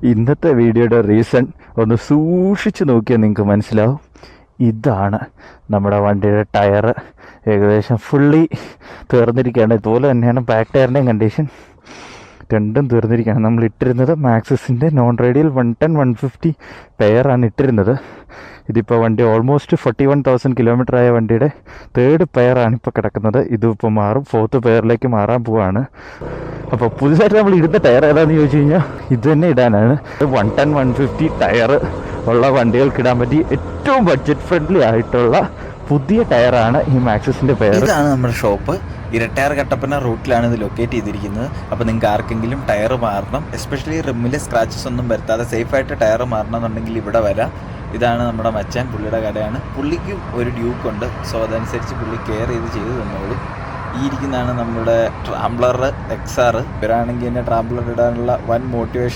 ഇന്നത്തെ വീഡിയോയുടെ റീസൺ ഒന്ന് സൂക്ഷിച്ച് നോക്കിയാൽ നിങ്ങൾക്ക് മനസ്സിലാവും. ഇതാണ് നമ്മുടെ വണ്ടിയുടെ ടയർ ഏകദേശം ഫുള്ളി തീർന്നിരിക്കുകയാണ്. ഇതുപോലെ തന്നെയാണ് ബാക്ക് ടയറിൻ്റെയും കണ്ടീഷൻ, രണ്ടും തീർന്നിരിക്കുകയാണ്. നമ്മൾ ഇട്ടിരുന്നത് മാക്സിസിൻ്റെ നോൺ റേഡിയൽ 110 150 പെയറാണ് ഇട്ടിരുന്നത്. ഇതിപ്പോൾ വണ്ടി ഓൾമോസ്റ്റ് 41,000 കിലോമീറ്റർ ആയ വണ്ടിയുടെ 3rd പെയറാണ് ഇപ്പോൾ കിടക്കുന്നത്. ഇതിപ്പോൾ മാറും, 4th പെയറിലേക്ക് മാറാൻ പോവുകയാണ്. അപ്പോൾ പുതുതായിട്ട് നമ്മൾ ഇടുന്ന ടയർ ഏതാണെന്ന് ചോദിച്ചു കഴിഞ്ഞാൽ ഇത് തന്നെ ഇടാനാണ്. 110 150 ടയർ ഉള്ള വണ്ടികൾക്കിടാൻ പറ്റി ഏറ്റവും ബഡ്ജറ്റ് ഫ്രണ്ട്ലി ആയിട്ടുള്ള പുതിയ ടയറാണ് ഈ മാക്സിസിൻ്റെ പെയർ. ഇതാണ് നമ്മുടെ ഷോപ്പ്. ഇരട്ടയർ കട്ടപ്പന റൂട്ടിലാണ് ഇത് ലൊക്കേറ്റ് ചെയ്തിരിക്കുന്നത്. അപ്പോൾ നിങ്ങൾക്ക് ആർക്കെങ്കിലും ടയർ മാറണം, എസ്പെഷ്യലി റിമ്മിൽ സ്ക്രാച്ചസ് ഒന്നും വരുത്താതെ സേഫായിട്ട് ടയർ മാറണം എന്നുണ്ടെങ്കിൽ ഇവിടെ വരാം. ഇതാണ് നമ്മുടെ മച്ചാൻ, പുള്ളിയുടെ കടയാണ്. പുള്ളിക്കും ഒരു ഡ്യൂക്ക് ഉണ്ട്, സോ അതനുസരിച്ച് പുള്ളി കെയർ ചെയ്ത് തന്നോളൂ. ഈ ഇരിക്കുന്നതാണ് നമ്മുടെ ട്രാംബ്ലർ XR. ഇവരാണെങ്കിൽ എന്നെ ട്രാംബ്ലർ ഇടാനുള്ള വൻ മോട്ടിവേഷൻ